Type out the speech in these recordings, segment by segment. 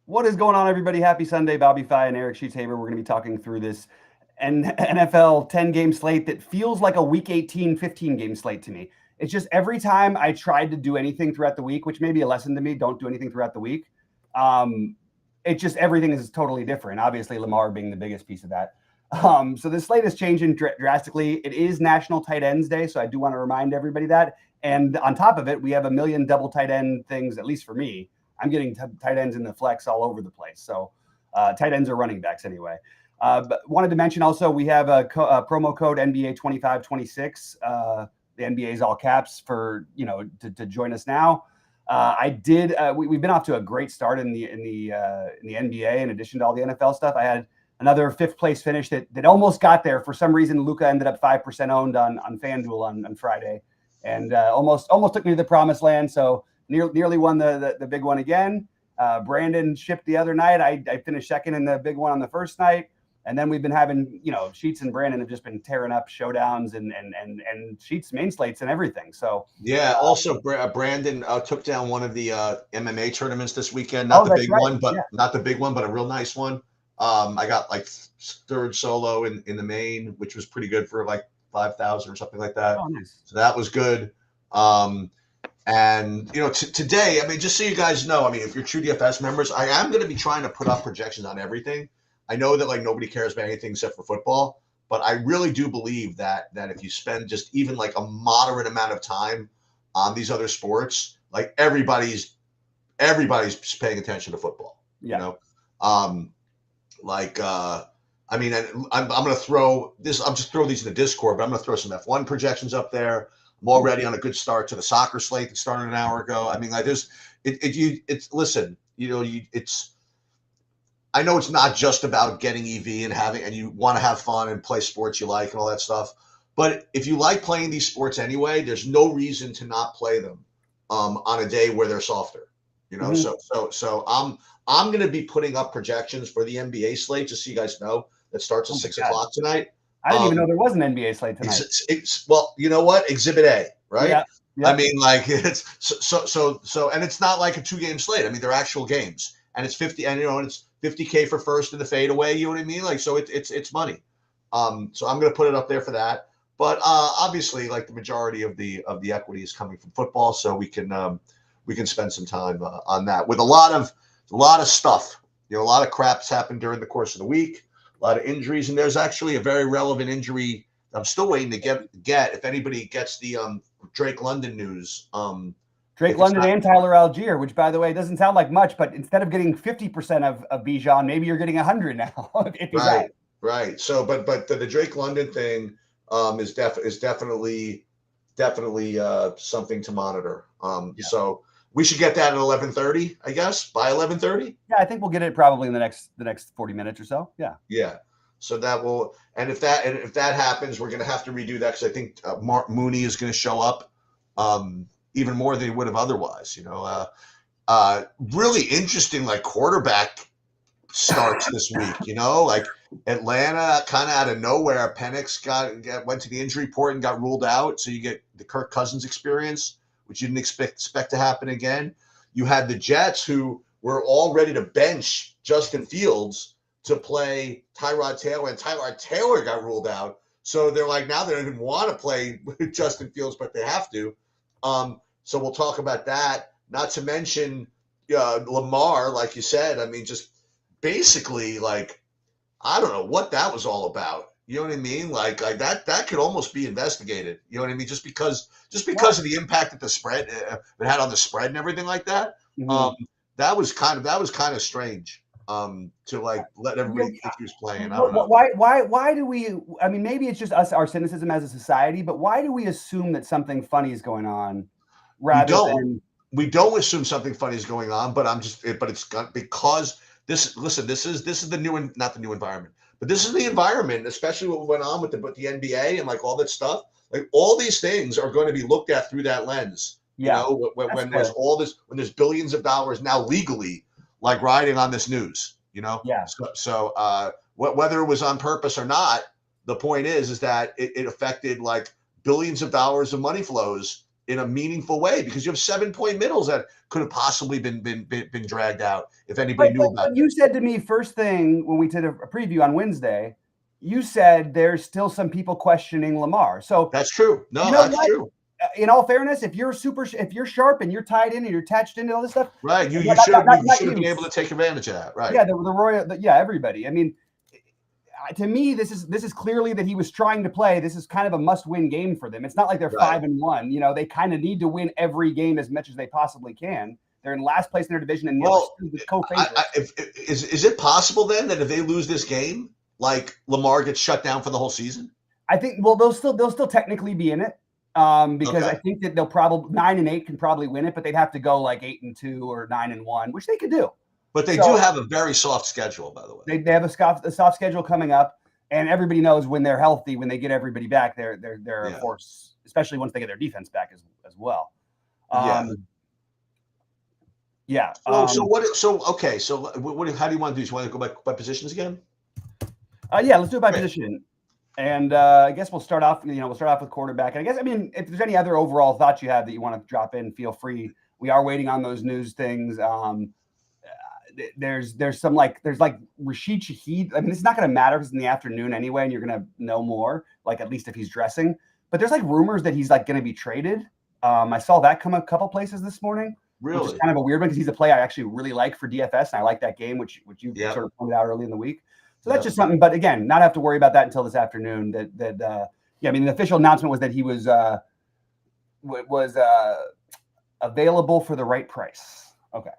What is going on, everybody? Happy Sunday. Bobby Fi and Eric Sheetshaber. We're going to be talking through this NFL 10-game slate that feels like a Week 18, 15-game slate to me. It's just every time I tried to do anything throughout the week, which may be a lesson to me, don't do anything throughout the week. It just everything is totally different. Obviously, Lamar being the biggest piece of that. So the slate is changing drastically. It is National Tight Ends Day, so I do want to remind everybody that. And on top of it, we have a million double tight end things, at least for me. I'm getting tight ends in the flex all over the place. So tight ends are running backs anyway. But wanted to mention also we have a promo code NBA 2526. The NBA is all caps for to join us now. We've been off to a great start in the NBA. In addition to all the NFL stuff, I had another 5th place finish that almost got there. For some reason, Luka ended up 5% owned on FanDuel on Friday, and almost took me to the promised land. So nearly won the big one again. Brandon shipped the other night. I finished second in the big one on the first night. And then we've been having, Sheets and Brandon have just been tearing up showdowns and Sheets main slates and everything. So yeah. Also, Brandon took down one of the MMA tournaments this weekend. Not the big one, but not the big one, but a real nice one. I got like 3rd solo in the main, which was pretty good for like 5,000 or something like that. Oh, nice. So that was good. And today, I mean, just so you guys know, I mean, if you're TrueDFS members, I am going to be trying to put up projections on everything. I know that like nobody cares about anything except for football, but I really do believe that if you spend just even like a moderate amount of time on these other sports, like everybody's paying attention to football. Yeah. I mean, I'm going to throw this. I'll just throw these in the Discord, but I'm going to throw some F1 projections up there. I'm already on a good start to the soccer slate that started an hour ago. I mean, like I know it's not just about getting EV and you want to have fun and play sports you like and all that stuff. But if you like playing these sports anyway, there's no reason to not play them on a day where they're softer. Mm-hmm. So I'm going to be putting up projections for the NBA slate, just so you guys know, that starts at 6:00 tonight. I didn't even know there was an NBA slate tonight. Well, you know what? Exhibit A, right? Yeah. I mean, like it's so, and it's not like a 2-game slate. I mean, they're actual games, and it's 50, and it's 50K for first in the fadeaway. You know what I mean? Like, so it's money. So I'm going to put it up there for that. But obviously, like the majority of the equity is coming from football, so we can spend some time on that with a lot of stuff. A lot of craps happened during the course of the week. A lot of injuries, and there's actually a very relevant injury I'm still waiting to get. If anybody gets the Drake London news, Drake London and Tyler Algier, which by the way doesn't sound like much, but instead of getting 50% of Bijan, maybe you're getting 100 now. Right. So, but the Drake London thing is definitely something to monitor. So we should get that at 11:30, I guess, by 11:30. Yeah, I think we'll get it probably in the next 40 minutes or so. Yeah. Yeah. So that will, and if that happens, we're going to have to redo that because I think Mark Mooney is going to show up even more than he would have otherwise. Really interesting, like quarterback starts this week. Like Atlanta, kind of out of nowhere, Penix went to the injury report and got ruled out. So you get the Kirk Cousins experience, which you didn't expect to happen again. You had the Jets, who were all ready to bench Justin Fields to play Tyrod Taylor, and Tyrod Taylor got ruled out. So they're like, now they don't even want to play Justin Fields, but they have to. So we'll talk about that. Not to mention Lamar, like you said. I mean, just basically, like, I don't know what that was all about. You know what I mean? Like that could almost be investigated. You know what I mean? Just because of the impact that the spread it had on the spread and everything like that. Mm-hmm. That was kind of strange. To like let everybody think he was playing. I don't know. Why do we? I mean, maybe it's just us, our cynicism as a society, but why do we assume that something funny is going on? We don't assume something funny is going on, but it's because this is the new, not the new environment, but this is the environment, especially what went on with the NBA and like all that stuff. Like all these things are going to be looked at through that lens. Yeah. When there's all this, when there's billions of dollars now legally like riding on this news, Yeah. So whether it was on purpose or not, the point is that it affected like billions of dollars of money flows in a meaningful way because you have 7-point middles that could have possibly been dragged out if anybody knew about it. You said to me first thing when we did a preview on Wednesday, you said there's still some people questioning Lamar. So that's true. No, you know that's what? true. In all fairness, if you're sharp and you're tied in and you're attached into all this stuff, right? You should have been able to take advantage of that, right? Yeah, the Royal, everybody. I mean, to me, this is clearly that he was trying to play. This is kind of a must-win game for them. It's not like they're 5-1. You know, they kind of need to win every game as much as they possibly can. They're in last place in their division and the co-favorite. Is it possible then that if they lose this game, like Lamar gets shut down for the whole season? I think. Well, they'll still technically be in it because I think that they'll probably 9-8 can probably win it, but they'd have to go like 8-2 or 9-1, which they could do. But they do have a very soft schedule, by the way. They have a soft schedule coming up, and everybody knows when they're healthy, when they get everybody back, they're a force, especially once they get their defense back as well. Yeah. So what? So how do you want to do? Do you want to go by positions again? Yeah, let's do it by position. And I guess we'll start off. We'll start off with quarterback. And I guess if there's any other overall thoughts you have that you want to drop in, feel free. We are waiting on those news things. There's Rashid Shaheed. I mean, it's not going to matter because it's in the afternoon anyway, and you're going to know more. Like at least if he's dressing. But there's like rumors that he's like going to be traded. I saw that come a couple places this morning. Really? Which is kind of a weird one because he's a play I actually really like for DFS, and I like that game, which you sort of pointed out early in the week. So that's just something. But again, not have to worry about that until this afternoon. The official announcement was that he was available for the right price. Okay.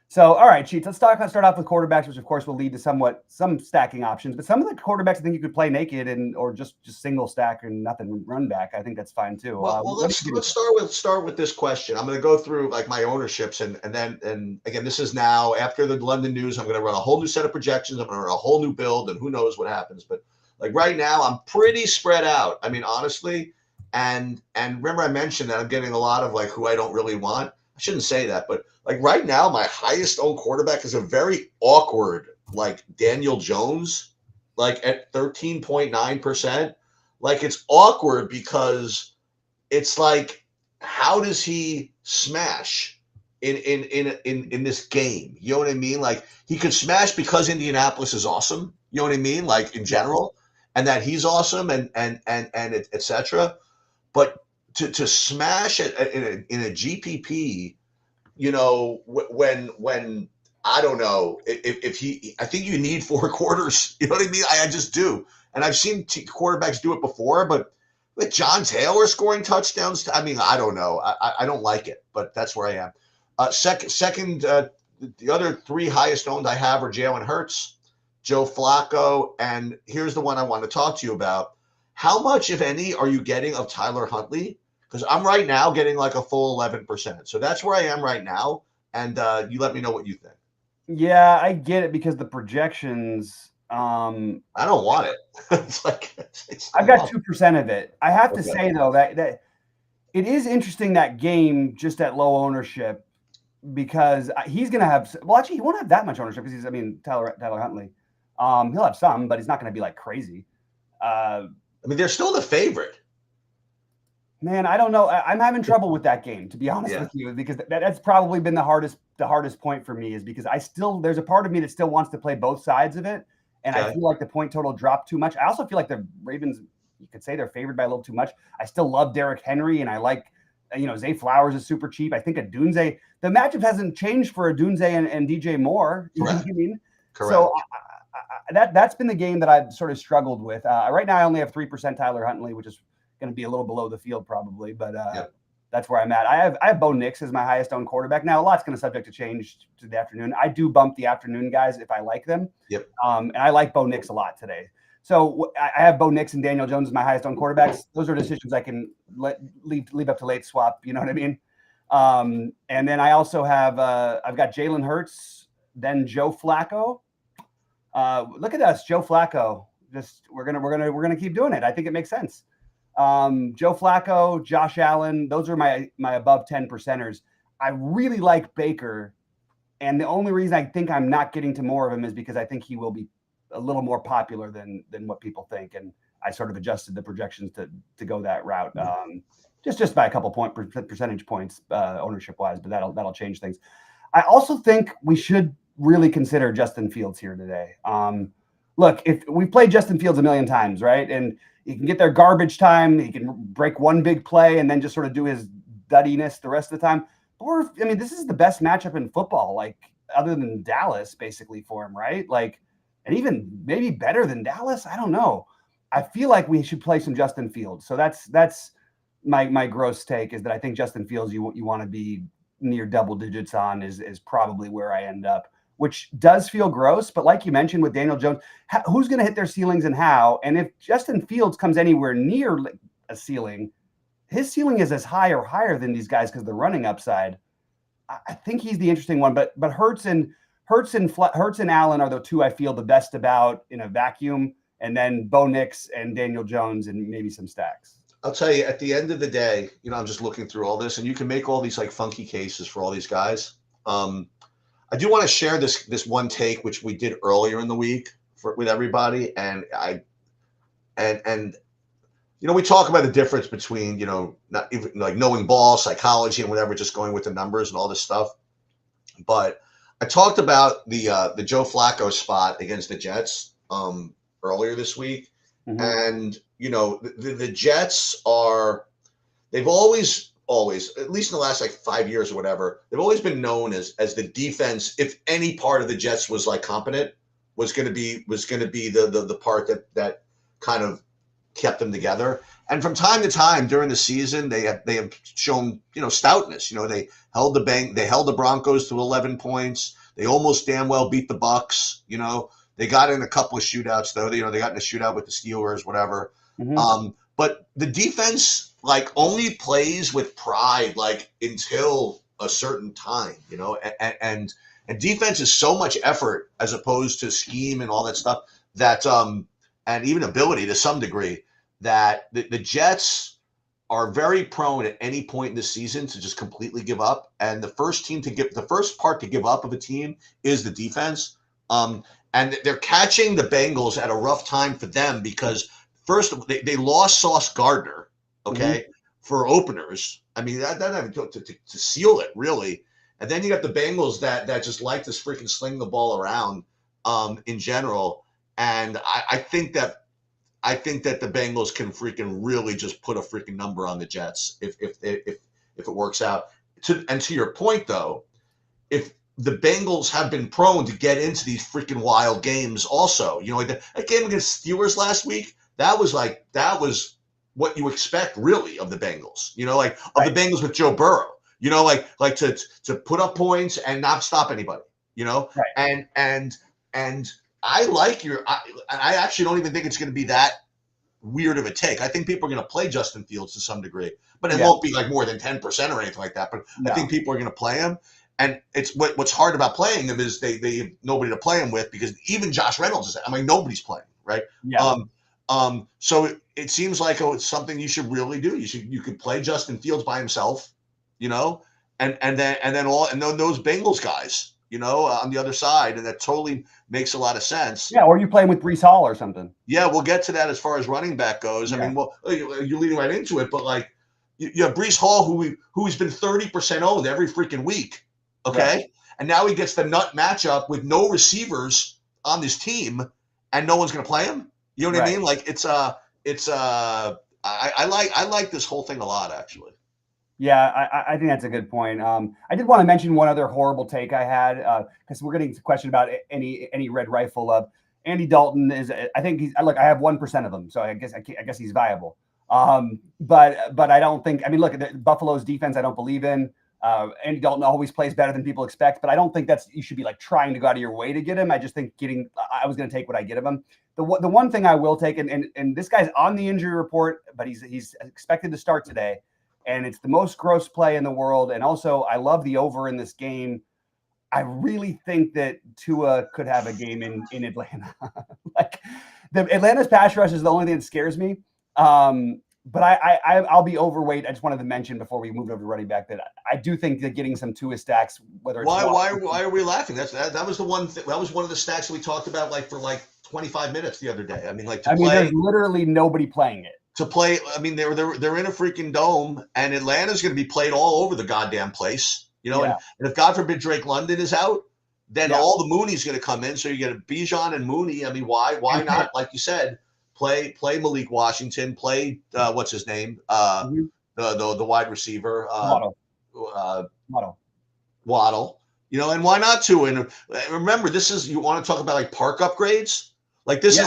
So, all right, Cheats, let's start off with quarterbacks, which of course will lead to some stacking options. But some of the quarterbacks I think you could play naked or just single stack and nothing run back. I think that's fine too. Well, let's start with this question. I'm going to go through like my ownerships and again, this is now after the London news. I'm going to run a whole new set of projections. I'm going to run a whole new build, and who knows what happens. But like right now, I'm pretty spread out. I mean, honestly, and remember I mentioned that I'm getting a lot of like who I don't really want. I shouldn't say that, but like right now, my highest owned quarterback is a very awkward, like Daniel Jones, like at 13.9%. Like it's awkward because it's like, how does he smash in this game? You know what I mean? Like he could smash because Indianapolis is awesome. You know what I mean? Like in general, and that he's awesome and et cetera. But to smash it in a GPP, when I don't know if I think you need 4 quarters. You know what I mean? I just do, and I've seen quarterbacks do it before, but with John Taylor scoring touchdowns, I mean, I don't know. I don't like it, but that's where I am. Second, the other 3 highest owned I have are Jalen Hurts, Joe Flacco, and here's the one I want to talk to you about. How much, if any, are you getting of Tyler Huntley? Because I'm right now getting like a full 11%. So that's where I am right now. And you let me know what you think. Yeah, I get it because the projections. I don't want it. It's like I've got 2% of it. I have to say though that it is interesting that game just at low ownership because he's going to have. Well, actually, he won't have that much ownership because Tyler Huntley. He'll have some, but he's not going to be like crazy. I mean, they're still the favorite. Man, I don't know. I'm having trouble with that game, to be honest with you, because that's probably been the hardest point for me is because there's a part of me that still wants to play both sides of it. And I feel like the point total dropped too much. I also feel like the Ravens, you could say they're favored by a little too much. I still love Derrick Henry and I like, Zay Flowers is super cheap. I think Adunze, the matchup hasn't changed for Adunze and DJ Moore. You know what I mean? Correct. So that's been the game that I've sort of struggled with. Right now I only have 3% Tyler Huntley, which is going to be a little below the field probably, but that's where I'm at. I have Bo Nix as my highest owned quarterback. Now a lot's going to subject to change to the afternoon. I do bump the afternoon guys if I like them. Yep. And I like Bo Nix a lot today. So I have Bo Nix and Daniel Jones as my highest owned quarterbacks. Those are decisions I can leave up to late swap. You know what I mean? And then I also have I've got Jalen Hurts, then Joe Flacco. Look at us, Joe Flacco. Just we're gonna keep doing it. I think it makes sense. Joe Flacco, Josh Allen, those are my above 10 percenters. I really like Baker, and the only reason I think I'm not getting to more of him is because I think he will be a little more popular than what people think, and I sort of adjusted the projections to go that route. just by a couple percentage points ownership wise, but that'll change things. I also think we should really consider Justin Fields here today. Look, if we've played Justin Fields a million times, right? And he can get their garbage time, he can break one big play and then just sort of do his duddiness the rest of the time. This is the best matchup in football, like other than Dallas, basically for him, right? Like, and even maybe better than Dallas. I don't know. I feel like we should play some Justin Fields. So that's my gross take, is that I think Justin Fields you want to be near double digits on is probably where I end up, which does feel gross. But like you mentioned with Daniel Jones, who's going to hit their ceilings and how? And if Justin Fields comes anywhere near a ceiling, his ceiling is as high or higher than these guys because of the running upside. I think he's the interesting one. But Hurts and Allen are the two I feel the best about in a vacuum. And then Bo Nix and Daniel Jones and maybe some stacks. I'll tell you, at the end of the day, I'm just looking through all this, and you can make all these like funky cases for all these guys. I do want to share this one take, which we did earlier in the week with everybody. And we talk about the difference between, not even like knowing ball, psychology and whatever, just going with the numbers and all this stuff. But I talked about the Joe Flacco spot against the Jets earlier this week. Mm-hmm. And, the Jets they've always, at least in the last like 5 years or whatever, they've always been known as the defense. If any part of the Jets was like competent, was going to be the part that kind of kept them together. And from time to time during the season, they have shown, stoutness. They held the Broncos to 11 points. They almost damn well beat the Bucs. They got in a couple of shootouts though. They got in a shootout with the Steelers, whatever. Mm-hmm. But the defense like only plays with pride like until a certain time, and defense is so much effort as opposed to scheme and all that stuff that and even ability to some degree, that the Jets are very prone at any point in the season to just completely give up. And the first part to give up of a team is the defense. And they're catching the Bengals at a rough time for them because first they lost Sauce Gardner, okay, for openers. I mean, that to seal it really. And then you got the Bengals that just like to freaking sling the ball around in general. And I think that the Bengals can freaking really just put a freaking number on the Jets if it works out. To your point though, if the Bengals have been prone to get into these freaking wild games also, like that game against Steelers last week, that was what you expect really of the Bengals, the Bengals with Joe Burrow, like to put up points and not stop anybody, right. And I like I actually don't even think it's going to be that weird of a take. I think people are going to play Justin Fields to some degree, but it won't be like more than 10% or anything like that. But no. I think people are going to play him. And it's what's hard about playing him is they have nobody to play him with because even Josh Reynolds is, nobody's playing, right? Yeah. So it seems like it's something you should really do. You could play Justin Fields by himself, and then those Bengals guys, on the other side, and that totally makes a lot of sense. Yeah, or you playing with Breece Hall or something. Yeah, we'll get to that as far as running back goes. Yeah. I mean, well, you're leading right into it, but like you have Breece Hall who's been 30% owned every freaking week. Okay. Right. And now he gets the nut matchup with no receivers on this team and no one's going to play him. You know what I mean? Like I like this whole thing a lot actually. Yeah, I think that's a good point. I did want to mention one other horrible take I had because we're getting a question about any red rifle of Andy Dalton is. I think I have 1% of them, so I guess he's viable. But I don't think. I mean, look at Buffalo's defense. I don't believe in. Andy Dalton always plays better than people expect, but I don't think you should be like trying to go out of your way to get him. I just think I was going to take what I get of him. The one thing I will take, and this guy's on the injury report, but he's expected to start today, and it's the most gross play in the world. And also, I love the over in this game. I really think that Tua could have a game in Atlanta. Like the Atlanta's pass rush is the only thing that scares me. But I'll be overweight. I just wanted to mention before we moved over to running back that I do think that getting some Tua stacks, whether it's why are we laughing? That was the one that was one of the stacks that we talked about for 25 minutes the other day. I mean, there's literally nobody playing it. to play. I mean, they're in a freaking dome, and Atlanta's going to be played all over the goddamn place. Yeah. And if God forbid Drake London is out, then Yeah. all the Mooney's going to come in. So you get a Bijan and Mooney. I mean, why And not? Like you said, play Malik Washington, play what's his name, Mhm. the wide receiver, Waddle. Waddle. And why not two? And remember, you want to talk about like park upgrades? Like this Yeah.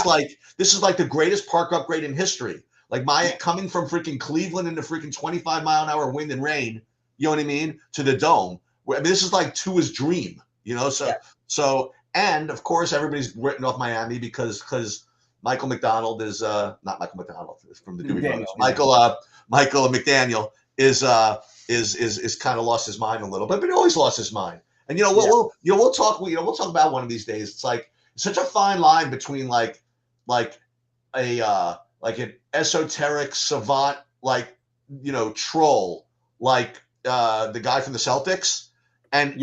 is like the greatest park upgrade in history. Like coming from freaking Cleveland into freaking 25-mile-an-hour wind and rain, you know what I mean, to the dome. I mean, this is like Tua's dream, So and of course everybody's written off Miami because Michael McDonald is not Michael McDonald from the Dewey Brothers. Michael McDaniel is kind of lost his mind a little bit, but he always lost his mind. And we'll talk about one of these days. It's like such a fine line between like an esoteric savant, troll, the guy from the Celtics, and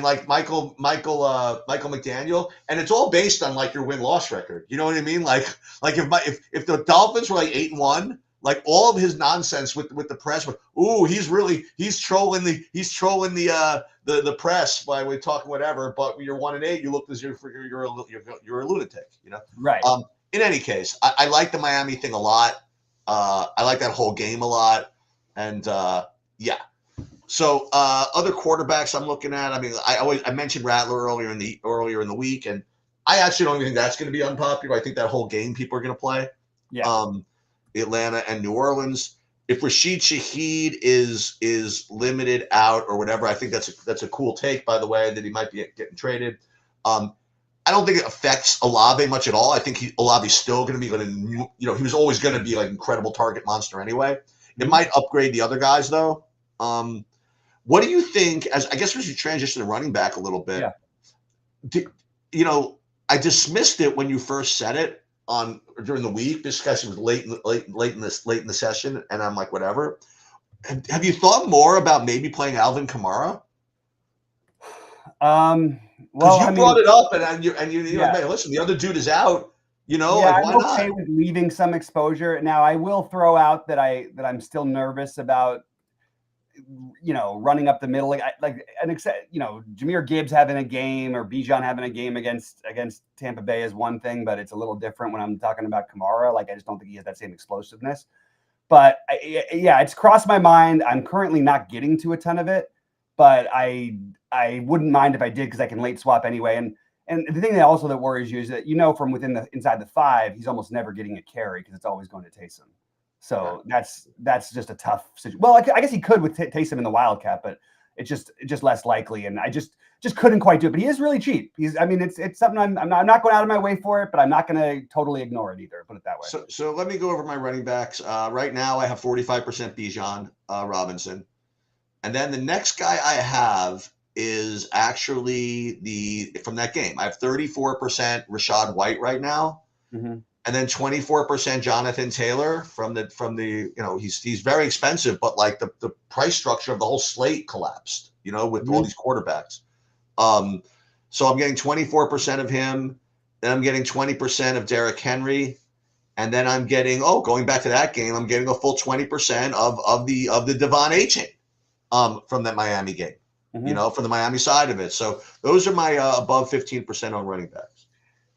like Michael McDaniel, and it's all based on like your win-loss record. You know what I mean? Like if the Dolphins were like 8-1, like all of his nonsense with the press, he's trolling the press by we talking whatever, but you're 1-8, you look as you're a lunatic, Right. In any case, I like the Miami thing a lot. I like that whole game a lot, and yeah. So other quarterbacks I'm looking at. I mean, I mentioned Rattler earlier in the week, and I actually don't even think that's going to be unpopular. I think that whole game people are going to play. Yeah. Atlanta and New Orleans. If Rashid Shaheed is limited out or whatever, I think that's a cool take, by the way, that he might be getting traded. I don't think it affects Olave much at all. I think Olave's still going to be he was always going to be like incredible target monster anyway. It might upgrade the other guys though. What do you think? As I guess we should transition to running back a little bit. Yeah. I dismissed it when you first said it during the week. This guy was late in the session, and I'm like, whatever. Have you thought more about maybe playing Alvin Kamara? Well, you brought it up, and you hey, listen, the other dude is out. Why I'm okay with leaving some exposure. Now, I will throw out that I'm still nervous about running up the middle, Jahmyr Gibbs having a game or Bijan having a game against Tampa Bay is one thing, but it's a little different when I'm talking about Kamara. Like, I just don't think he has that same explosiveness. But it's crossed my mind. I'm currently not getting to a ton of it, but I wouldn't mind if I did because I can late swap anyway. And the thing that worries you is that from inside the 5, he's almost never getting a carry because it's always going to Taysom. So that's just a tough situation. Well, I guess he could with Taysom in the Wildcat, but it's just less likely. And I just couldn't quite do it. But he is really cheap. It's something I'm not going out of my way for it, but I'm not going to totally ignore it either. Put it that way. So let me go over my running backs. Right now I have 45% Bijan Robinson, and then the next guy I have is actually from that game. I have 34% Rashad White right now. Mm-hmm. And then 24% Jonathan Taylor from the he's very expensive, but like the price structure of the whole slate collapsed, with all these quarterbacks. So I'm getting 24% of him, then I'm getting 20% of Derrick Henry, and then I'm getting going back to that game, I'm getting a full 20% of the Devon A-Chain from that Miami game, from the Miami side of it. So those are my above 15% on running backs.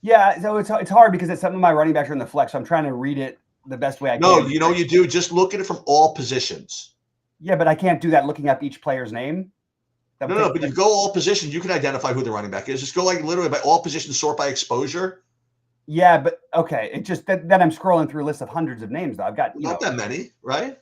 Yeah, so it's hard because some of my running backs are in the flex, so I'm trying to read it the best way I can. No, you know what you do? Just look at it from all positions. Yeah, but I can't do that looking up each player's name. No, but you go all positions, you can identify who the running back is. Just go like literally by all positions, sort by exposure. Yeah, but okay. It just then I'm scrolling through a list of hundreds of names though. I've got not that many, right?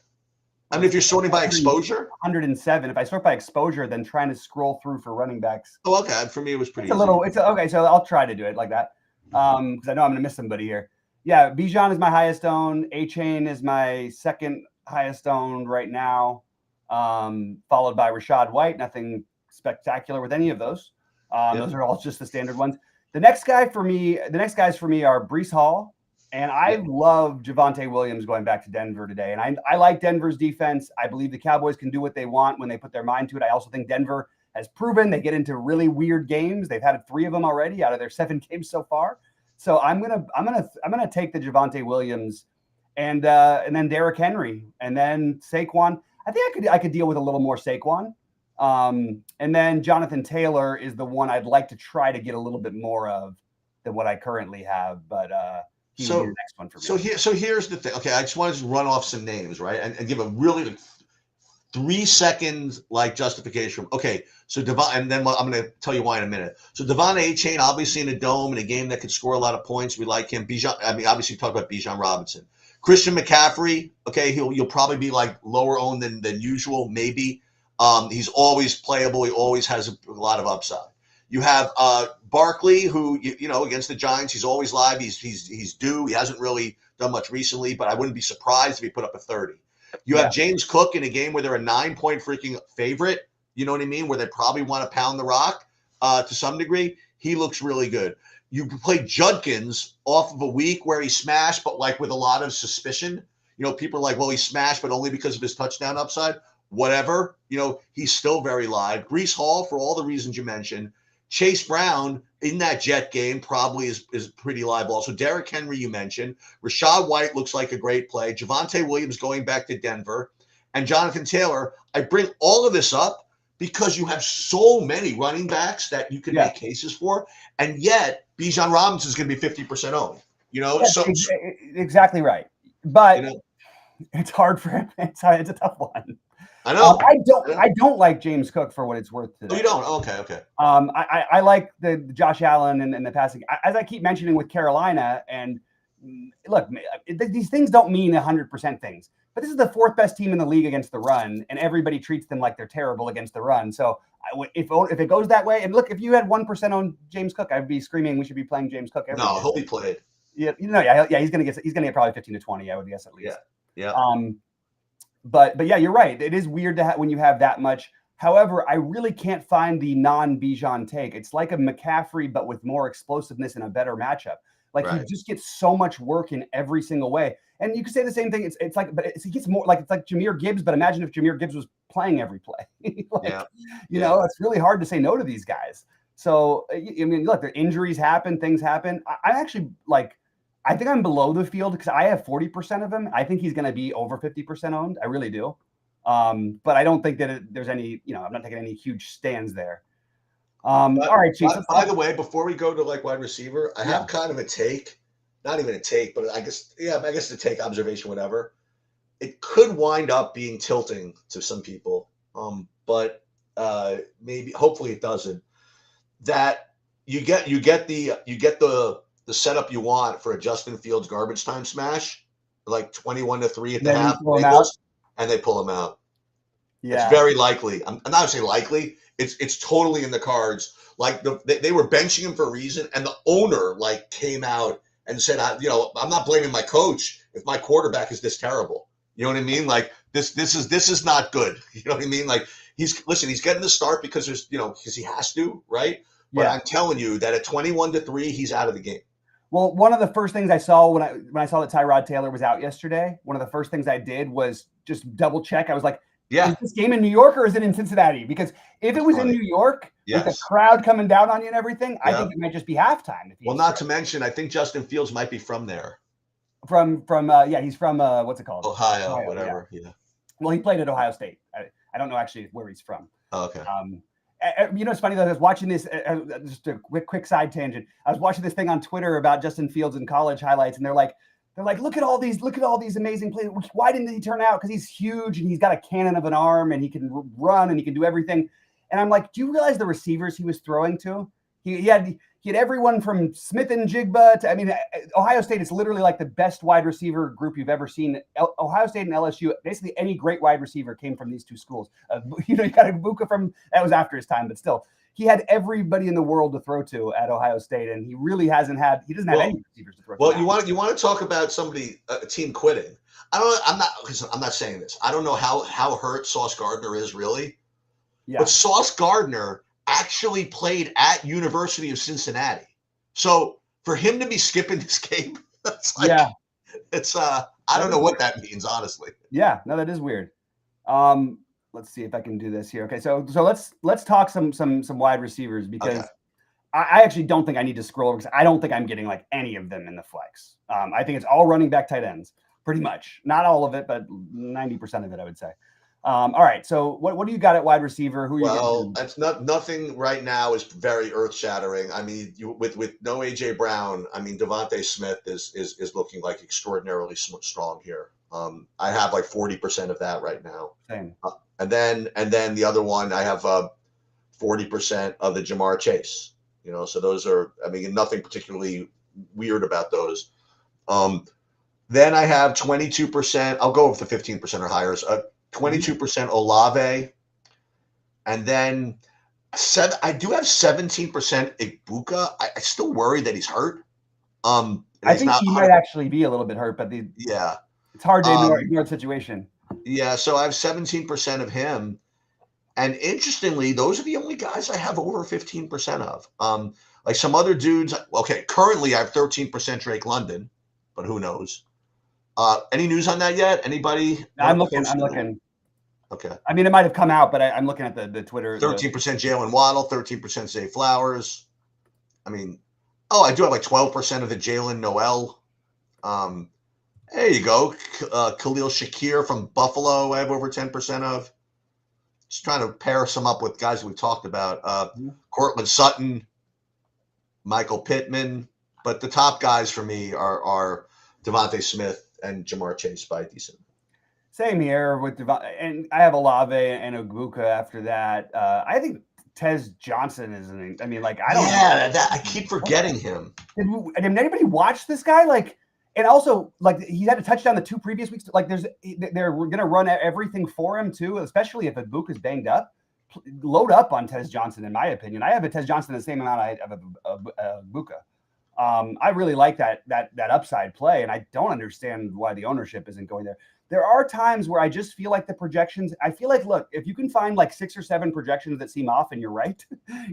I mean, if you're sorting by exposure, 107. If I sort by exposure, then trying to scroll through for running backs. Oh, okay. For me, it was pretty. Okay. So I'll try to do it like that. Because I know I'm going to miss somebody here. Yeah, Bijan is my highest owned. A-Chain is my second highest owned right now, followed by Rashad White. Nothing spectacular with any of those. Those are all just the standard ones. The next guys for me are Breece Hall, and I love Javonte Williams going back to Denver today. And I like Denver's defense. I believe the Cowboys can do what they want when they put their mind to it. I also think Denver has proven they get into really weird games. They've had 3 of them already out of their 7 games so far. So I'm gonna take the Javonte Williams and then Derrick Henry, and then Saquon. I think I could deal with a little more Saquon. And then Jonathan Taylor is the one I'd like to try to get a little bit more of than what I currently have, but he would be the next one for me. So here's the thing. Okay, I just wanted to run off some names, right, and give a really 3 seconds like justification. Okay, so and then I'm going to tell you why in a minute. So Devon A-Chain, obviously in a dome in a game that could score a lot of points. We like him. Bijan, I mean, obviously talk about Bijan Robinson. Christian McCaffrey, okay, you'll probably be like lower owned than usual, maybe. He's always playable. He always has a lot of upside. You have Barkley, who you know against the Giants, he's always live. He's due. He hasn't really done much recently, but I wouldn't be surprised if he put up a 30. You have James Cook in a game where they're a 9-point freaking favorite. You know what I mean? Where they probably want to pound the rock to some degree. He looks really good. You play Judkins off of a week where he smashed, but like with a lot of suspicion. You know, people are like, well, he smashed, but only because of his touchdown upside. Whatever. You know, he's still very live. Breece Hall, for all the reasons you mentioned. Chase Brown in that Jet game probably is pretty live also. Derrick Henry, you mentioned. Rashad White looks like a great play. Javonte Williams going back to Denver. And Jonathan Taylor. I bring all of this up because you have so many running backs that you can make cases for. And yet, Bijan Robinson is going to be 50% owned. You know? So exactly right. But it's hard for him. It's a tough one. I know. I don't like James Cook for what it's worth today. Oh, you don't? Okay. I like the Josh Allen and the passing. As I keep mentioning with Carolina, and look, these things don't mean 100% things. But this is the 4th best team in the league against the run, and everybody treats them like they're terrible against the run. So if it goes that way, and look, if you had 1% on James Cook, I'd be screaming we should be playing James Cook every day. He'll be played. Yeah, he's gonna get probably 15 to 20. I would guess at least. Yeah. But yeah, you're right. It is weird to when you have that much. However, I really can't find the non-Bijan take. It's like a McCaffrey, but with more explosiveness and a better matchup. Like he just gets so much work in every single way. And you could say the same thing. It's like, but he gets more like it's like Jahmyr Gibbs. But imagine if Jahmyr Gibbs was playing every play. You know, it's really hard to say no to these guys. So I mean, look, the injuries happen, things happen. I actually like. I think I'm below the field because I have 40% of him. I think he's going to be over 50% owned. I really do. But I don't think that there's any, I'm not taking any huge stands there. All right, Chief. By the way, before we go to like wide receiver, I have kind of a take, not even a take, but I guess the take, observation, whatever. It could wind up being tilting to some people. But maybe, hopefully it doesn't. That you get the setup you want for a Justin Fields garbage time smash, like 21-3 at the half, and they pull him out. Yeah, it's very likely. I'm not gonna say likely. It's totally in the cards. Like they were benching him for a reason, and the owner like came out and said, I'm not blaming my coach if my quarterback is this terrible. You know what I mean? Like this is not good. You know what I mean? Like he's getting the start because because he has to, right? But I'm telling you that at 21-3, he's out of the game. Well, one of the first things I saw when I saw that Tyrod Taylor was out yesterday, one of the first things I did was just double check. I was like, is this game in New York or is it in Cincinnati? Because if it was in New York with the crowd coming down on you and everything, I think it might just be halftime. Well, not to mention, I think Justin Fields might be from there. From he's from what's it called? Ohio, whatever. Yeah. Well, he played at Ohio State. I don't know actually where he's from. Oh, okay. It's funny though. I was watching this. Just a quick side tangent. I was watching this thing on Twitter about Justin Fields in college highlights, and they're like, look at all these amazing plays. Why didn't he turn out? Because he's huge and he's got a cannon of an arm and he can run and he can do everything. And I'm like, do you realize the receivers he was throwing to? He had everyone from Smith and Jigba to, Ohio State is literally like the best wide receiver group you've ever seen. Ohio State and LSU, basically any great wide receiver came from these two schools. You got Ibuka that was after his time, but still, he had everybody in the world to throw to at Ohio State, and he really doesn't have any receivers to throw to. Well, you want to talk about somebody, a team quitting. I'm not saying this. I don't know how hurt Sauce Gardner is really. Yeah. But Sauce Gardner actually played at University of Cincinnati. So for him to be skipping this game, that's like, it's I don't know what that means, honestly. Yeah, no, that is weird. Let's see if I can do this here. Okay, so let's talk some wide receivers because I actually don't think I need to scroll because I don't think I'm getting like any of them in the flex. I think it's all running back tight ends. pretty much. Not all of it, but 90% of it, I would say. All right. So what do you got at wide receiver? Who are you Well, getting? that's nothing right now is very earth shattering. I mean, with no AJ Brown, I mean Devontae Smith is looking like extraordinarily strong here. I have like 40% of that right now. Same. And then the other one I have 40% of the Jamar Chase. You know, so those are, I mean, nothing particularly weird about those. Then I have 22%. I'll go with the 15% or higher. 22% Olave, and then I do have 17% Igbuka. I still worry that he's hurt. I think he might actually be a little bit hurt, but it's hard to ignore the situation. Yeah, so I have 17% of him. And interestingly, those are the only guys I have over 15% of. Like some other dudes, okay, currently I have 13% Drake London, but who knows? Any news on that yet? Anybody? I'm looking. Okay. I mean, it might have come out, but I'm looking at the Twitter. 13% Jalen Waddle, 13% Zay Flowers. I mean, I do have like 12% of the Jalen Noel. There you go. Khalil Shakir from Buffalo, I have over 10% of. Just trying to pair some up with guys we've talked about. Cortland Sutton, Michael Pittman. But the top guys for me are Devontae Smith and Jamar Chase by decent. Same here with and I have Olave and Ogbuka after that. I think Tez Johnson is I mean, like, I don't know. I keep forgetting him. Did anybody watch this guy? Like, and also, like, he had a touchdown the 2 previous weeks. Like, they're going to run everything for him too, especially if Ogbuka is banged up. Load up on Tez Johnson, in my opinion. I have a Tez Johnson the same amount I have a Ogbuka. I really like that upside play, and I don't understand why the ownership isn't going there. There are times where I just feel like the projections, I feel like, look, if you can find like 6 or 7 projections that seem off and you're right,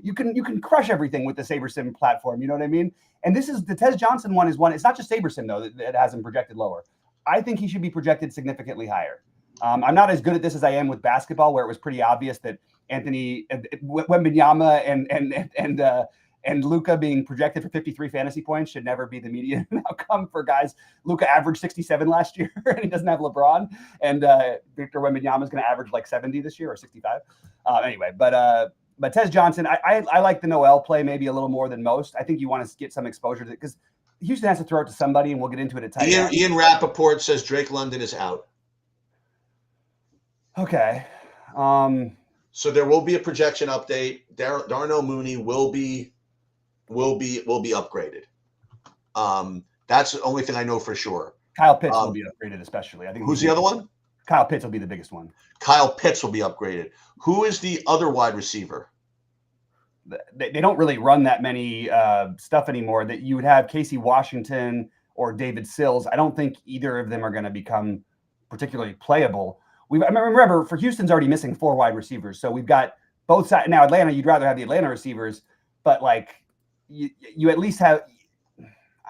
you can crush everything with the SaberSim platform. You know what I mean? And this is the Tez Johnson one is one. It's not just SaberSim though that has him projected lower. I think he should be projected significantly higher. I'm not as good at this as I am with basketball, where it was pretty obvious that Anthony Wembanyama and Luka being projected for 53 fantasy points should never be the median outcome for guys. Luka averaged 67 last year, and he doesn't have LeBron. And Victor Wembanyama is going to average like 70 this year or 65. Anyway, but Tez Johnson, I like the Noel play maybe a little more than most. I think you want to get some exposure to it because Houston has to throw it to somebody, and we'll get into it at tight end. Ian Rappaport says Drake London is out. Okay. So there will be a projection update. Darnell Mooney will be upgraded. That's the only thing I know for sure. Kyle Pitts will be upgraded, especially. I think. Who's the other one? Kyle Pitts will be the biggest one. Kyle Pitts will be upgraded. Who is the other wide receiver? They don't really run that many stuff anymore. That you would have Casey Washington or David Sills. I don't think either of them are going to become particularly playable. Remember, for Houston's already missing 4 wide receivers, so we've got both sides. Now Atlanta, you'd rather have the Atlanta receivers, but like you at least have.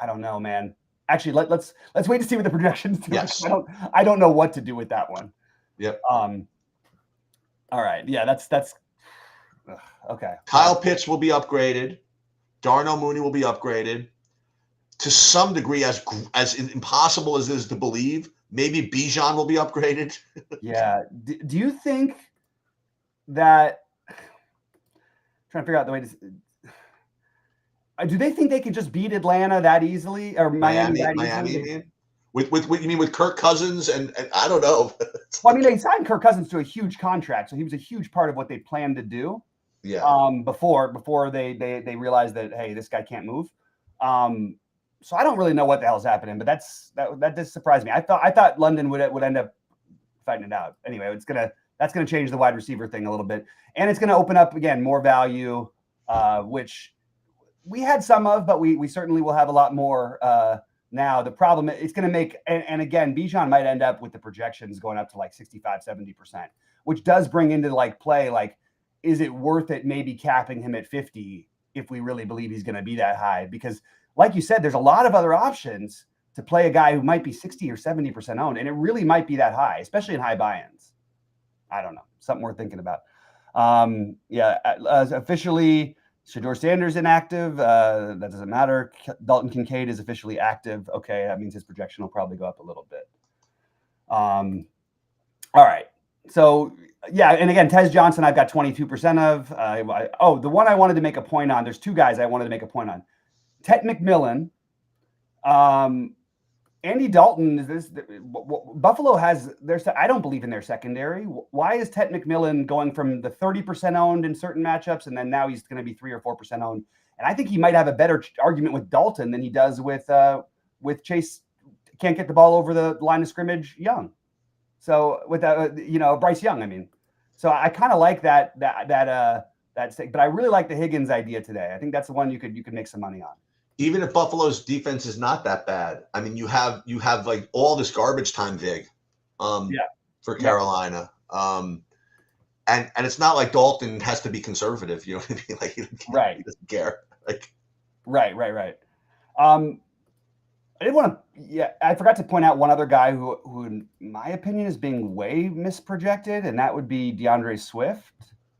I don't know, man. Actually, let's wait to see what the projections do. Yes. I don't know what to do with that one. Yep. All right. Yeah, that's okay. Kyle Pitts will be upgraded. Darnell Mooney will be upgraded. To some degree, as impossible as it is to believe, maybe Bijan will be upgraded. Yeah. Do you think that? I'm trying to figure out the way to. Do they think they can just beat Atlanta that easily, or Miami that easily? With you mean with Kirk Cousins and I don't know. Well, I mean, they signed Kirk Cousins to a huge contract, so he was a huge part of what they planned to do. Yeah. Before they realized that, hey, this guy can't move. So I don't really know what the hell's happening, but that does surprise me. I thought London would end up fighting it out. Anyway, that's gonna change the wide receiver thing a little bit, and it's gonna open up again more value, which we had some of, but we certainly will have a lot more now. The problem it's going to make, and again, Bijan might end up with the projections going up to like 65, 70%, which does bring into like play, like, is it worth it maybe capping him at 50 if we really believe he's going to be that high? Because like you said, there's a lot of other options to play a guy who might be 60 or 70% owned, and it really might be that high, especially in high buy-ins. I don't know. Something worth thinking about. Officially, Shedeur Sanders inactive. That doesn't matter. Dalton Kincaid is officially active. Okay, that means his projection will probably go up a little bit. All right. So, yeah, and again, Tez Johnson, I've got 22% of. The one I wanted to make a point on, there's two guys I wanted to make a point on. Ted McMillan, Andy Dalton. Buffalo has I don't believe in their secondary. Why is Ted McMillan going from the 30% owned in certain matchups, and then now he's going to be 3 or 4% owned? And I think he might have a better argument with Dalton than he does with Chase. Can't get the ball over the line of scrimmage, Young. So with Bryce Young, I mean, so I kind of like that, but I really like the Higgins idea today. I think that's the one you could make some money on. Even if Buffalo's defense is not that bad, I mean, you have like all this garbage time vig, for Carolina, and it's not like Dalton has to be conservative. You know what I mean? Like he doesn't care. Like right. I did want to, I forgot to point out one other guy who in my opinion is being way misprojected, and that would be DeAndre Swift.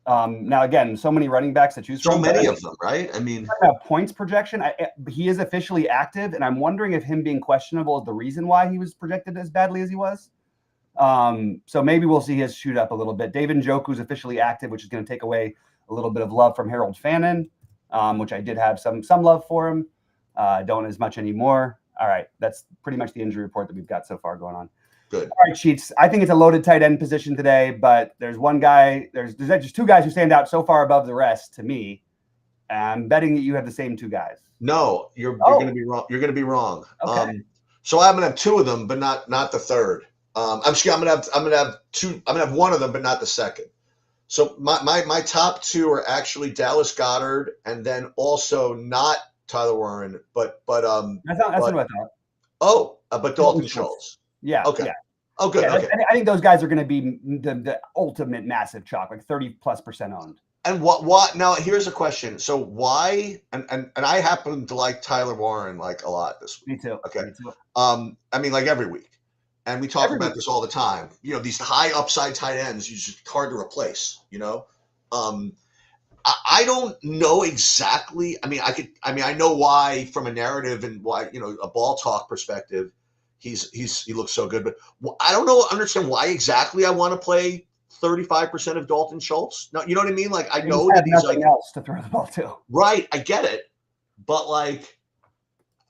Now, again, so many running backs to choose from. So many of them, right? I mean, points projection. He is officially active, and I'm wondering if him being questionable is the reason why he was projected as badly as he was. So maybe we'll see his shoot up a little bit. David Njoku's officially active, which is going to take away a little bit of love from Harold Fannin, which I did have some love for him. Don't as much anymore. All right, that's pretty much the injury report that we've got so far going on. Good. All right, Sheets. I think it's a loaded tight end position today, but there's one guy. There's just two guys who stand out so far above the rest to me. I'm betting that you have the same two guys. No, you're going to be wrong. You're going to be wrong. Okay. So I'm going to have two of them, but not the third. I'm going to have two. I'm going to have one of them, but not the second. So my top two are actually Dallas Goedert, and then also not Tyler Warren, but that's not what I thought. Oh, but Dalton Schultz. Yeah. Okay. Yeah. Oh, good. Yeah, okay. I think those guys are going to be the ultimate massive chalk, like 30+% owned. And what now? Here's a question. So why? And I happen to like Tyler Warren like a lot this week. Me too. Okay. Me too. I mean, like every week, and we talk about this all the time. You know, these high upside tight ends, you just hard to replace. You know, I don't know exactly. I mean, I know why from a narrative and why, a ball talk perspective, he looks so good, but I don't understand why exactly I want to play 35% of Dalton Schultz. No, you know what I mean? Like I know that he's nothing else to throw the ball to. Right, I get it, but like,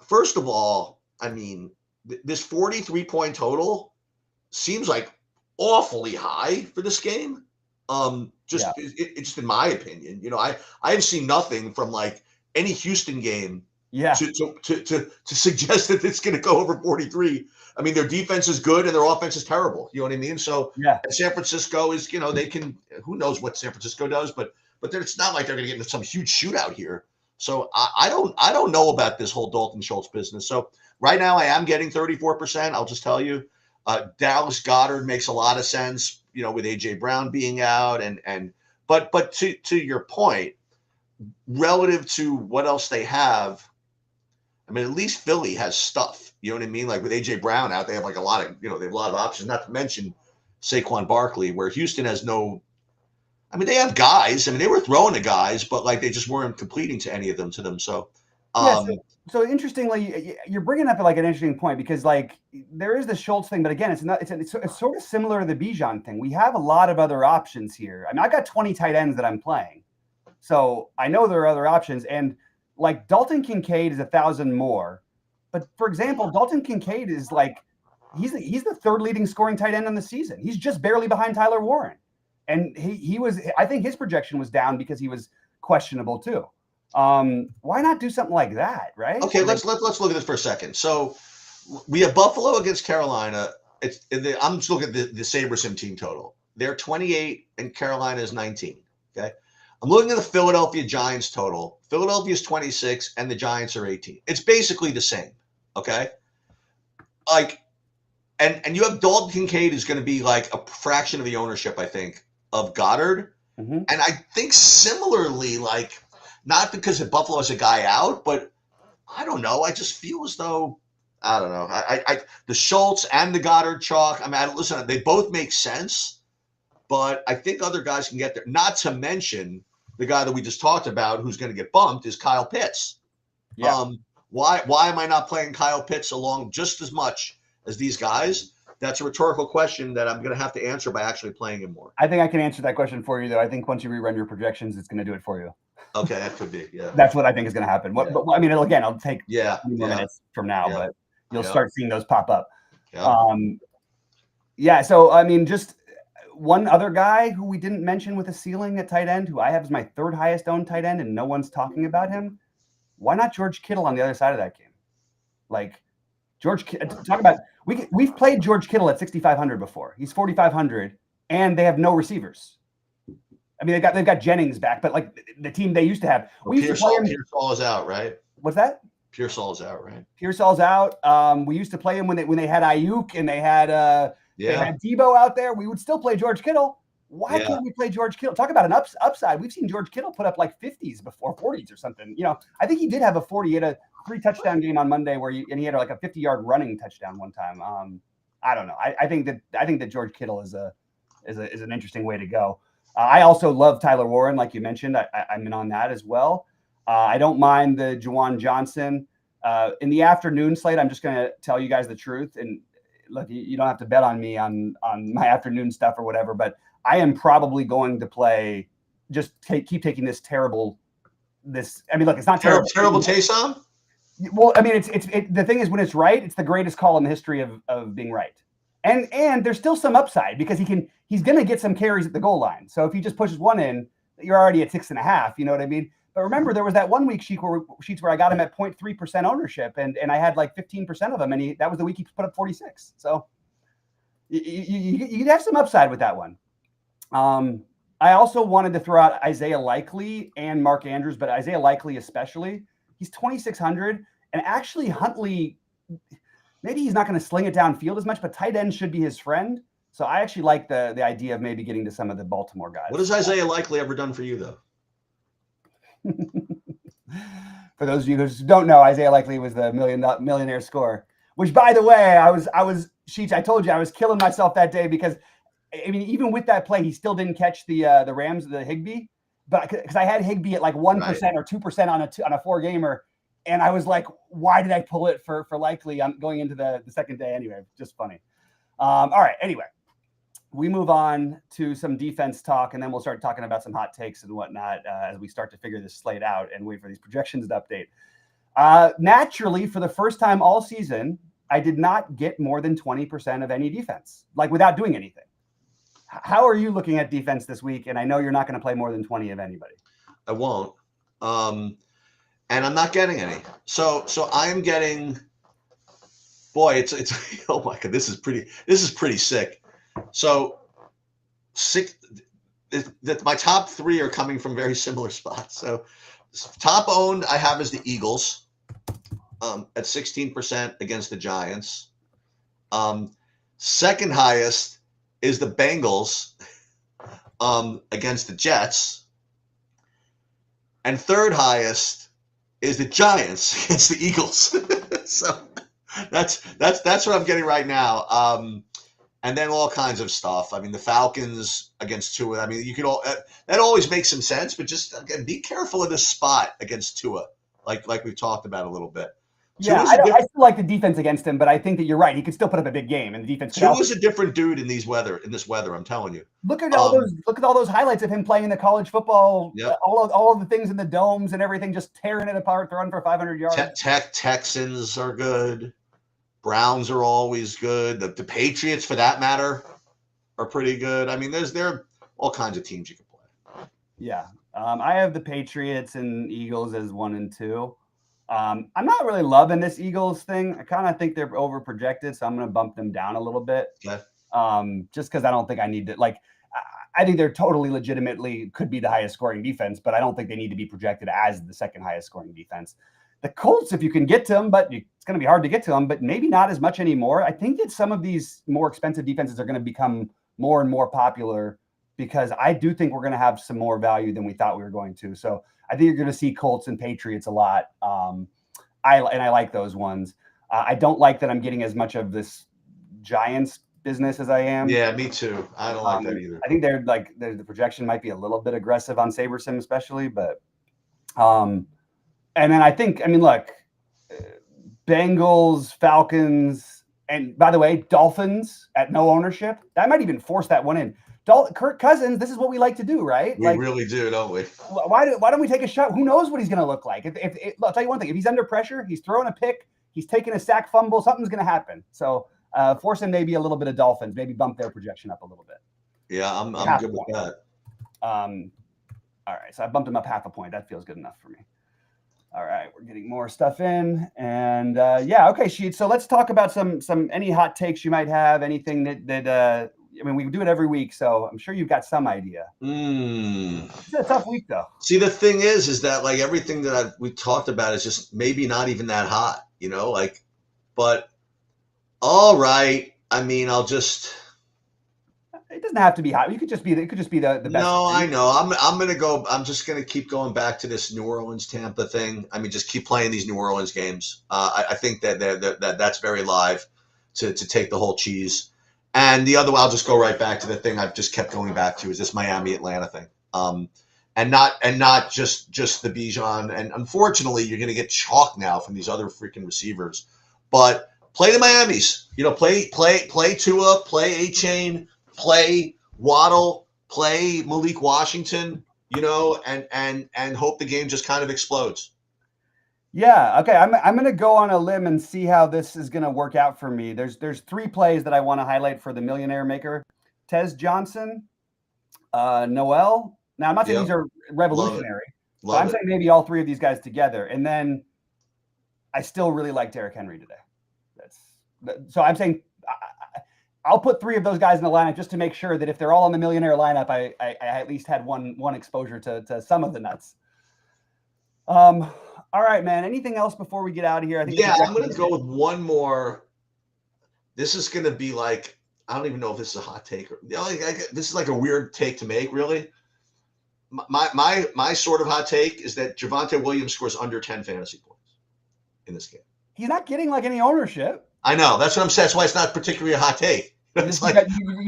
first of all, I mean, this 43-point total seems like awfully high for this game. Just in my opinion, I have seen nothing from like any Houston game to suggest that it's going to go over 43. I mean, their defense is good and their offense is terrible. You know what I mean? So San Francisco is, they can, who knows what San Francisco does, but it's not like they're going to get into some huge shootout here. So I don't know about this whole Dalton Schultz business. So right now I am getting 34%. I'll just tell you, Dallas Goedert makes a lot of sense, with AJ Brown being out but to your point, relative to what else they have, I mean, at least Philly has stuff. You know what I mean? Like with AJ Brown out, they have like a lot of, they have a lot of options, not to mention Saquon Barkley, where Houston has no, I mean, they have guys. I mean, they were throwing to guys, but like they just weren't completing to any of them to them. So, so interestingly, you're bringing up like an interesting point because like there is the Schultz thing, but again, it's sort of similar to the Bijan thing. We have a lot of other options here. I mean, I got 20 tight ends that I'm playing, so I know there are other options. And like Dalton Kincaid is 1,000 more, but for example, Dalton Kincaid is like he's the third leading scoring tight end on the season. He's just barely behind Tyler Warren, and he was. I think his projection was down because he was questionable too. Why not do something like that, right? Okay, let's look at this for a second. So we have Buffalo against Carolina. I'm just looking at the SaberSim team total. They're 28 and Carolina is 19. Okay. I'm looking at the Philadelphia Giants total. Philadelphia is 26 and the Giants are 18. It's basically the same. Okay. Like, and you have Dalton Kincaid is going to be like a fraction of the ownership, I think, of Goddard. Mm-hmm. And I think similarly, like, not because Buffalo has a guy out, but I don't know. I just feel as though, I don't know. The Schultz and the Goddard chalk, I mean, listen, they both make sense, but I think other guys can get there. Not to mention the guy that we just talked about who's going to get bumped is Kyle Pitts. Yeah. Why am I not playing Kyle Pitts along just as much as these guys? that's a rhetorical question that I'm going to have to answer by actually playing him more. I think I can answer that question for you, though. I think once you rerun your projections, it's going to do it for you. Okay, that could be. Yeah, that's what I think is going to happen. Yeah. But I mean, it'll take yeah, 20 more minutes from now, yeah. but you'll start seeing those pop up. Yeah. So I mean, just one other guy who we didn't mention with a ceiling at tight end, who I have as my third highest owned tight end, and no one's talking about him. Why not George Kittle on the other side of that game? Like George, talk about we've played George Kittle at 6,500 before. He's 4,500, and they have no receivers. I mean, they've got Jennings back, but like the team they used to have. Pearsall is out, right? What's that? Pearsall is out, right? Pearsall's out. We used to play him when they had Ayuk and they had Debo out there. We would still play George Kittle. Why can't we play George Kittle? Talk about an upside. We've seen George Kittle put up like 50s before, 40s or something. You know, I think he did have a 40. He had a 3-touchdown game on Monday he had like a 50-yard running touchdown one time. I don't know. I think that George Kittle is an interesting way to go. I also love Tyler Warren, like you mentioned. I'm in on that as well. I don't mind the Juwan Johnson. In the afternoon slate, I'm just going to tell you guys the truth. And look, you don't have to bet on me on my afternoon stuff or whatever, but I am probably going to play, keep taking this terrible. I mean, look, it's not terrible. Terrible Taysom? Well, I mean, it's the thing is, when it's right, it's the greatest call in the history of being right. And there's still some upside because he's going to get some carries at the goal line. So if he just pushes one in, you're already at 6.5. You know what I mean? But remember, there was that 1 week sheets where I got him at 0.3% ownership, and I had like 15% of him, and that was the week he put up 46. So you have some upside with that one. I also wanted to throw out Isaiah Likely and Mark Andrews, but Isaiah Likely especially. He's 2,600, and actually Huntley. Maybe he's not going to sling it downfield as much, but tight end should be his friend. So I actually like the idea of maybe getting to some of the Baltimore guys. What has Isaiah Likely ever done for you, though? For those of you who don't know, Isaiah Likely was the millionaire scorer. Which, by the way, I told you I was killing myself that day because, I mean, even with that play, he still didn't catch the Rams, the Higbee, but because I had Higbee at like 1% or 2% on a 4-gamer. And I was like, why did I pull it for Likely on going into the second day anyway? Just funny. All right. Anyway, we move on to some defense talk, and then we'll start talking about some hot takes and whatnot as we start to figure this slate out and wait for these projections to update. Naturally, for the first time all season, I did not get more than 20% of any defense, like without doing anything. How are you looking at defense this week? And I know you're not going to play more than 20 of anybody. I won't. And I'm not getting any. So I'm getting, boy, it's oh my God, this is pretty sick. So my top 3 are coming from very similar spots. So top owned I have is the Eagles at 16% against the Giants. Second highest is the Bengals against the Jets. And third highest is the Giants against the Eagles. So that's what I'm getting right now. And then all kinds of stuff. I mean, the Falcons against Tua. I mean, that always makes some sense, but just again, be careful of this spot against Tua, like we've talked about a little bit. Yeah, I still like the defense against him, but I think that you're right. He could still put up a big game, and the defense. Tua's a different dude in this weather. I'm telling you. Look at all those highlights of him playing in the college football. Yep. All of the things in the domes and everything, just tearing it apart, throwing for 500 yards. Texans are good. Browns are always good. The Patriots, for that matter, are pretty good. I mean, there are all kinds of teams you can play. Yeah, I have the Patriots and Eagles as 1 and 2. I'm not really loving this Eagles thing. I kind of think they're over projected, so I'm going to bump them down a little bit. Okay. Just because I don't think I need to. Like, I think they're totally legitimately could be the highest scoring defense, but I don't think they need to be projected as the second highest scoring defense. The Colts, if you can get to them, but it's going to be hard to get to them, but maybe not as much anymore. I think that some of these more expensive defenses are going to become more and more popular because I do think we're going to have some more value than we thought we were going to. So I think you're going to see Colts and Patriots a lot. I like those ones. I don't like that I'm getting as much of this Giants business as I am. Yeah, me too. I don't like that either. I think the projection might be a little bit aggressive on SaberSim especially, but and then look, Bengals, Falcons, And by the way, Dolphins at no ownership. That might even force that one in. Kirk Cousins, this is what we like to do, right? We really do, don't we? Why don't we take a shot? Who knows what he's going to look like? I'll tell you one thing. If he's under pressure, he's throwing a pick, he's taking a sack fumble, something's going to happen. So force him maybe a little bit of Dolphins, maybe bump their projection up a little bit. Yeah, I'm good with that. All right, so I bumped him up half a point. That feels good enough for me. All right, we're getting more stuff in, and okay, Sheets. So let's talk about any hot takes you might have. Anything that I mean, we do it every week, so I'm sure you've got some idea. It's a tough week, though. See, the thing is that like everything that we talked about is just maybe not even that hot, but all right. I mean, I'll just. It doesn't have to be hot. It could just be the best. No, I know. I'm gonna go. I'm just gonna keep going back to this New Orleans Tampa thing. I mean, just keep playing these New Orleans games. I think that's very live to take the whole cheese. And the other one, I'll just go right back to the thing I've just kept going back to is this Miami Atlanta thing. And not just the Bijan. And unfortunately, you're gonna get chalk now from these other freaking receivers. But play the Miamis. Play Tua, play A-Chain. Play Waddle, play Malik Washington, and hope the game just kind of explodes. Yeah. Okay. I'm going to go on a limb and see how this is going to work out for me. There's 3 plays that I want to highlight for the millionaire maker. Tez Johnson, Noel. Now, I'm not saying these are revolutionary, but I'm saying maybe all 3 of these guys together. And then I still really like Derrick Henry today. So I'm saying I'll put 3 of those guys in the lineup just to make sure that if they're all in the millionaire lineup, I at least had one exposure to some of the nuts. All right, man. Anything else before we get out of here? I'm going to go with one more. This is going to be like, I don't even know if this is a hot take. This is like a weird take to make, really. My sort of hot take is that Javonte Williams scores under 10 fantasy points in this game. He's not getting like any ownership. I know. That's what I'm saying. That's why it's not particularly a hot take. You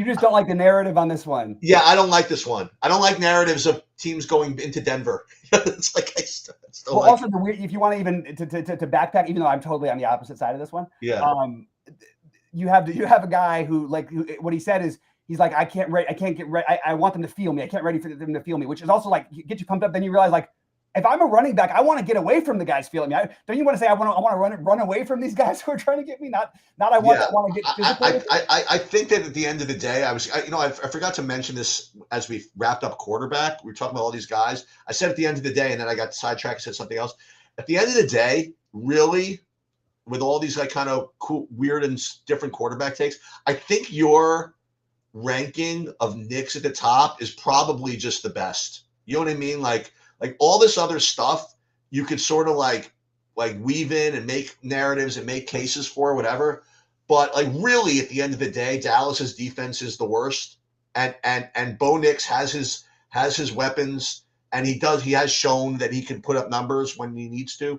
just don't like the narrative on this one. Yeah, I don't like this one. I don't like narratives of teams going into Denver. It's like also the weird. If you want to even to backpack, even though I'm totally on the opposite side of this one. Yeah. You have a guy who what he said is he's like I can't get ready. I want them to feel me. I can't ready for them to feel me, which is also like get you pumped up. Then you realize like. If I'm a running back, I want to get away from the guys feeling me. Don't you want to say I want to run away from these guys who are trying to get me? Not I want to get physical. I think that at the end of the day, I forgot to mention this as we wrapped up quarterback. We were talking about all these guys. I said at the end of the day, and then I got sidetracked and said something else. At the end of the day, really, with all these like kind of cool, weird and different quarterback takes, I think your ranking of Knicks at the top is probably just the best. You know what I mean? Like all this other stuff, you could sort of like weave in and make narratives and make cases for whatever. But like really, at the end of the day, Dallas's defense is the worst, and Bo Nix has his weapons, and he has shown that he can put up numbers when he needs to.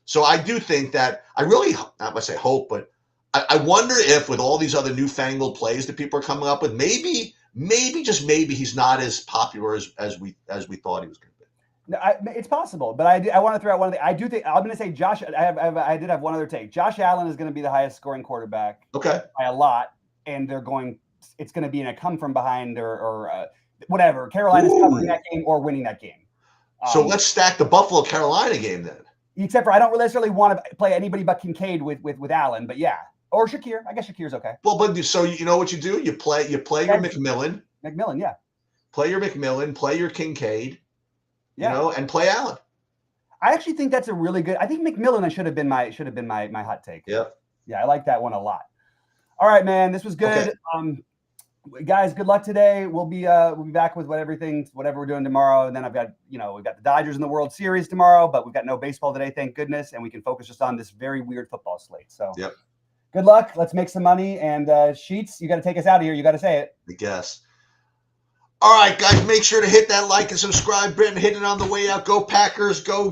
So I do think that I really not much say hope, but I wonder if with all these other newfangled plays that people are coming up with, maybe just maybe he's not as popular as we thought he was going to be. No, it's possible, but I want to throw out one of the. I do think I'm going to say Josh. I did have one other take. Josh Allen is going to be the highest scoring quarterback. Okay. By a lot, and it's going to be in a come from behind or whatever. Carolina's covering that game or winning that game. So let's stack the Buffalo Carolina game then. Except for I don't necessarily want to play anybody but Kincaid with Allen, but yeah, or Shakir. I guess Shakir's okay. Well, but so you know what you do? You play your McMillan. McMillan, yeah. Play your McMillan. Play your Kincaid. Yeah. And play Allen. I actually think that's a really good. I think McMillan should have been my hot take. Yeah. Yeah, I like that one a lot. All right, man, this was good. Okay. Guys, good luck today. We'll be back with whatever we're doing tomorrow. And then we've got the Dodgers in the World Series tomorrow, but we've got no baseball today, thank goodness, and we can focus just on this very weird football slate. So yep. Good luck. Let's make some money. And Sheets, you got to take us out of here. You got to say it. I guess. All right, guys, make sure to hit that like and subscribe button. Hit it on the way out. Go Packers. Go.